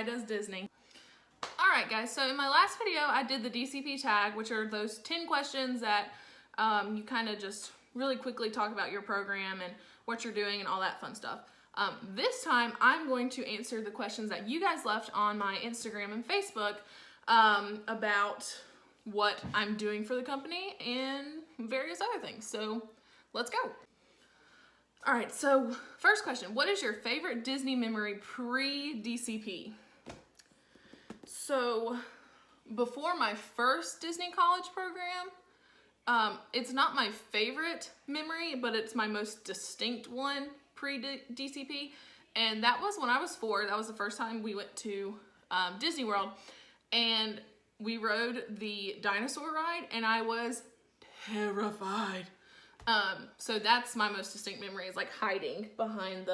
ChyDoesDisney. Alright guys, so in my last video I did the DCP tag, which are those 10 questions that you kind of just really quickly talk about your program and what you're doing and all that fun stuff. This time I'm going to answer the questions that you guys left on my Instagram and Facebook about what I'm doing for the company and various other things. So let's go. All right, so first question, what is your favorite Disney memory pre-DCP? So before my first Disney college program, it's not my favorite memory, but it's my most distinct one pre-DCP. And that was when I was 4. That was the first time we went to Disney World. And we rode the dinosaur ride, and I was terrified. So that's my most distinct memory, is like hiding behind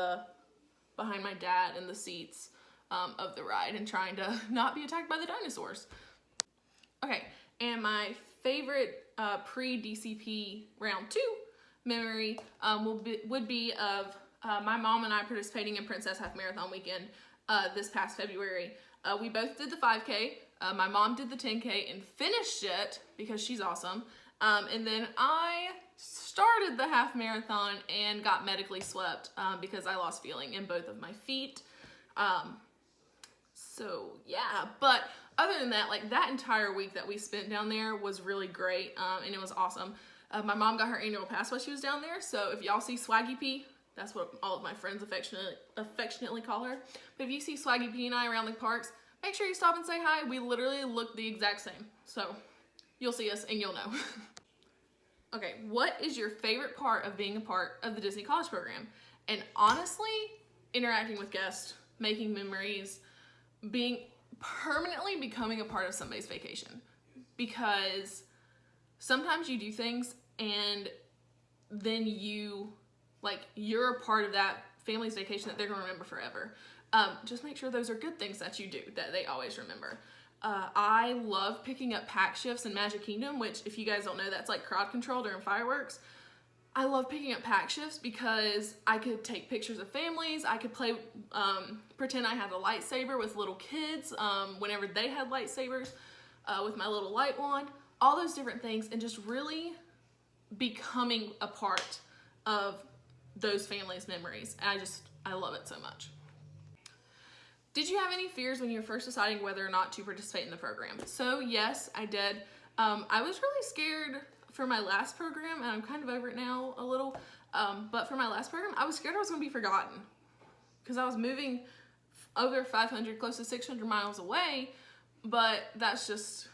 my dad in the seats of the ride and trying to not be attacked by the dinosaurs. Okay, and my favorite pre-DCP round 2 memory would be of my mom and I participating in Princess Half Marathon weekend this past February. We both did the 5K. My mom did the 10K and finished it because she's awesome. And then I started the half marathon and got medically swept because I lost feeling in both of my feet. So yeah, but other than that, like that entire week that we spent down there was really great, and it was awesome. My mom got her annual pass while she was down there, so if y'all see Swaggy P, that's what all of my friends affectionately call her. But if you see Swaggy P and I around the parks, make sure you stop and say hi. We literally look the exact same, so you'll see us and you'll know. Okay, what is your favorite part of being a part of the Disney College program? And honestly, interacting with guests, making memories, permanently becoming a part of somebody's vacation. Because sometimes you do things and then you're a part of that family's vacation that they're gonna remember forever. Just make sure those are good things that you do that they always remember. I love picking up pack shifts in Magic Kingdom, which if you guys don't know, that's like crowd control during fireworks. I love picking up pack shifts because I could take pictures of families. I could play, pretend I had a lightsaber with little kids whenever they had lightsabers with my little light wand, all those different things, and just really becoming a part of those families' memories. And I love it so much. Did you have any fears when you were first deciding whether or not to participate in the program? So yes, I did. I was really scared for my last program, and I'm kind of over it now a little, but for my last program, I was scared I was going to be forgotten because I was moving over 500, close to 600 miles away, but that's just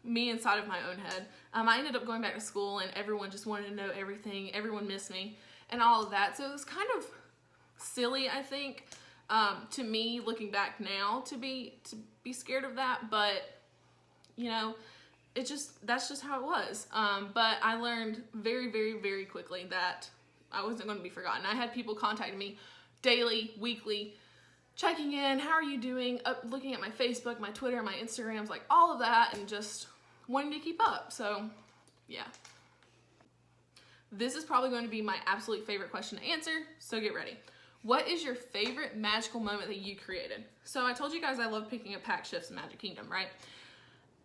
me inside of my own head. I ended up going back to school, and everyone just wanted to know everything. Everyone missed me and all of that, so it was kind of silly, I think, to me, looking back now, to be scared of that, but you know, that's just how it was. But I learned very, very, very quickly that I wasn't going to be forgotten. I had people contacting me daily, weekly, checking in, how are you doing, looking at my Facebook, my Twitter, my Instagrams, like all of that, and just wanting to keep up. So yeah. This is probably going to be my absolute favorite question to answer, so get ready. What is your favorite magical moment that you created? So I told you guys I love picking up pack shifts in Magic Kingdom, right?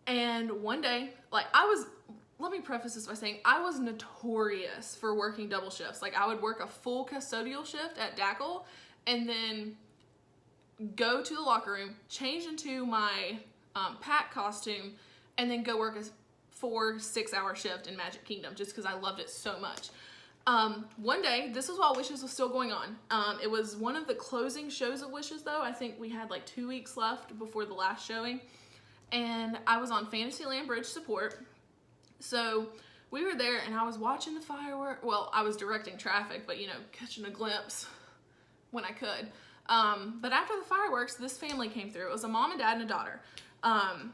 And one day, let me preface this by saying I was notorious for working double shifts. Like I would work a full custodial shift at DACL and then go to the locker room, change into my pack costume, and then go work a 4-6 hour shift in Magic Kingdom just because I loved it so much. One day, this was while Wishes was still going on. It was one of the closing shows of Wishes though. I think we had like 2 weeks left before the last showing. And I was on Fantasyland Bridge support. So we were there and I was watching the fireworks. Well, I was directing traffic, but you know, catching a glimpse when I could. But after the fireworks, this family came through. It was a mom and dad and a daughter. And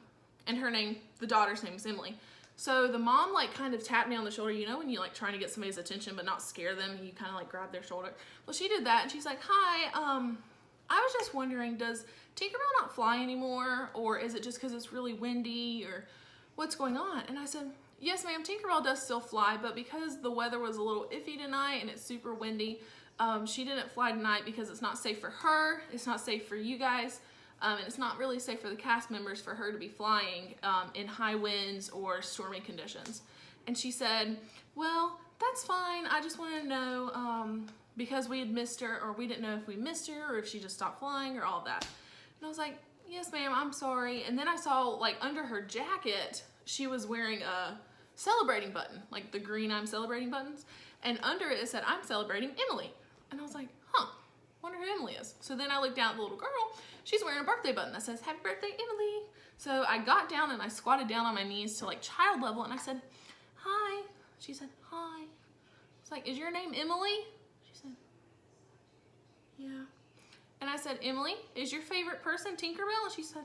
the daughter's name is Emily. So the mom like kind of tapped me on the shoulder, you know when you like trying to get somebody's attention but not scare them, and you kind of like grab their shoulder. Well, she did that and she's like, hi, I was just wondering, does Tinkerbell not fly anymore, or is it just because it's really windy, or what's going on? And I said, yes ma'am, Tinkerbell does still fly, but because the weather was a little iffy tonight and it's super windy, she didn't fly tonight because it's not safe for her, it's not safe for you guys, and it's not really safe for the cast members for her to be flying in high winds or stormy conditions. And she said, well, that's fine. I just wanted to know because we had missed her, or we didn't know if we missed her or if she just stopped flying or all of that. And I was like, yes, ma'am, I'm sorry. And then I saw, like, under her jacket, she was wearing a celebrating button, like the green I'm celebrating buttons. And under it said, I'm celebrating Emily. And I was like, huh, wonder who Emily is. So then I looked down at the little girl. She's wearing a birthday button that says, happy birthday, Emily. So I got down and I squatted down on my knees to, like, child level, and I said, hi. She said, hi. I was like, is your name Emily? She said, yeah. And I said, Emily, is your favorite person Tinkerbell? And she said,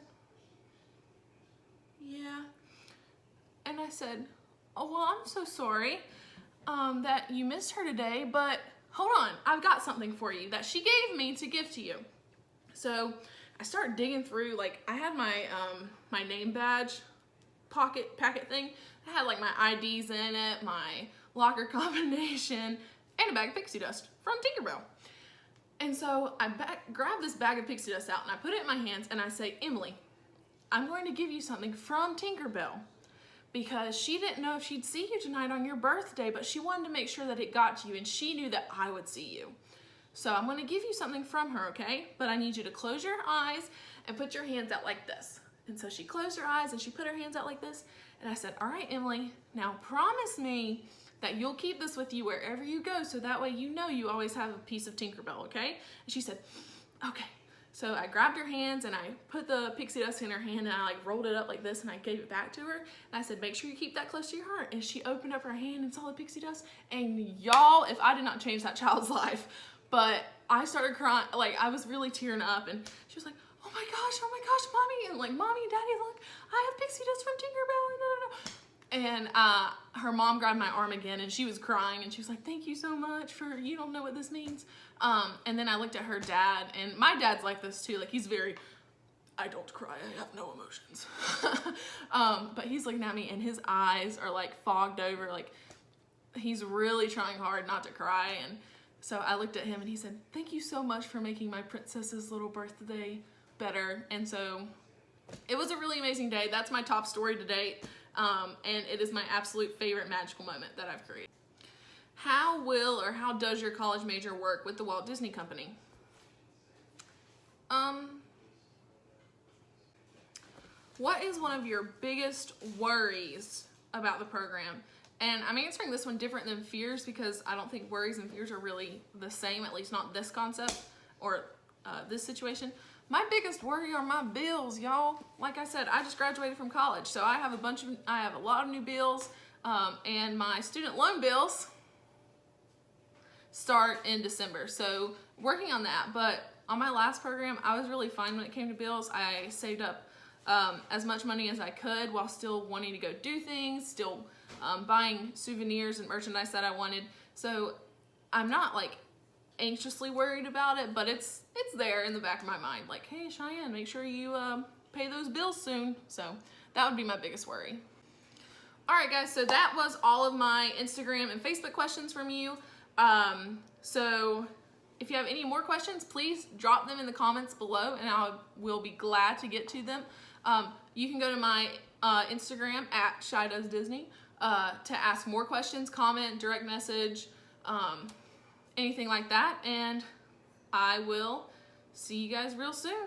yeah. And I said, oh, well, I'm so sorry that you missed her today, but hold on, I've got something for you that she gave me to give to you. So I started digging through, like, I had my my name badge packet thing. I had, like, my IDs in it, my locker combination, and a bag of pixie dust from Tinkerbell. And so I grabbed this bag of pixie dust out and I put it in my hands and I say, Emily, I'm going to give you something from Tinkerbell, because she didn't know if she'd see you tonight on your birthday, but she wanted to make sure that it got to you, and she knew that I would see you. So I'm going to give you something from her, okay? But I need you to close your eyes and put your hands out like this. And so she closed her eyes and she put her hands out like this. And I said, all right, Emily, now promise me that you'll keep this with you wherever you go, so that way you know you always have a piece of Tinkerbell, okay? And she said, okay. So I grabbed her hands and I put the pixie dust in her hand and I, like, rolled it up like this and I gave it back to her. And I said, make sure you keep that close to your heart. And she opened up her hand and saw the pixie dust. And y'all, if I did not change that child's life, but I started crying, like, I was really tearing up, and she was like, oh my gosh, mommy, and, like, mommy, daddy, look, I have pixie dust from Tinkerbell, and her mom grabbed my arm again, and she was crying, and she was like, thank you so much for, you don't know what this means. And then I looked at her dad, and my dad's like this too, like, he's very, I don't cry, I have no emotions. But he's looking at me and his eyes are, like, fogged over, like, he's really trying hard not to cry. And so I looked at him and he said, thank you so much for making my princess's little birthday better. And so it was a really amazing day. That's my top story to date. And it is my absolute favorite magical moment that I've created. How does your college major work with the Walt Disney Company? What is one of your biggest worries about the program? And I'm answering this one different than fears, because I don't think worries and fears are really the same, at least not this concept or this situation. My biggest worry are my bills, y'all. Like I said, I just graduated from college, so I have a lot of new bills, and my student loan bills start in December. So working on that, but on my last program, I was really fine when it came to bills. I saved up as much money as I could while still wanting to go do things, still buying souvenirs and merchandise that I wanted. So I'm not, like, anxiously worried about it, but it's there in the back of my mind, like, hey, Cheyenne, make sure you pay those bills soon. So that would be my biggest worry. All right, guys, so that was all of my Instagram and Facebook questions from you. So if you have any more questions, please drop them in the comments below and I will be glad to get to them. You can go to my Instagram at ChyDoesDisney to ask more questions, comment, direct message, anything like that, and I will see you guys real soon.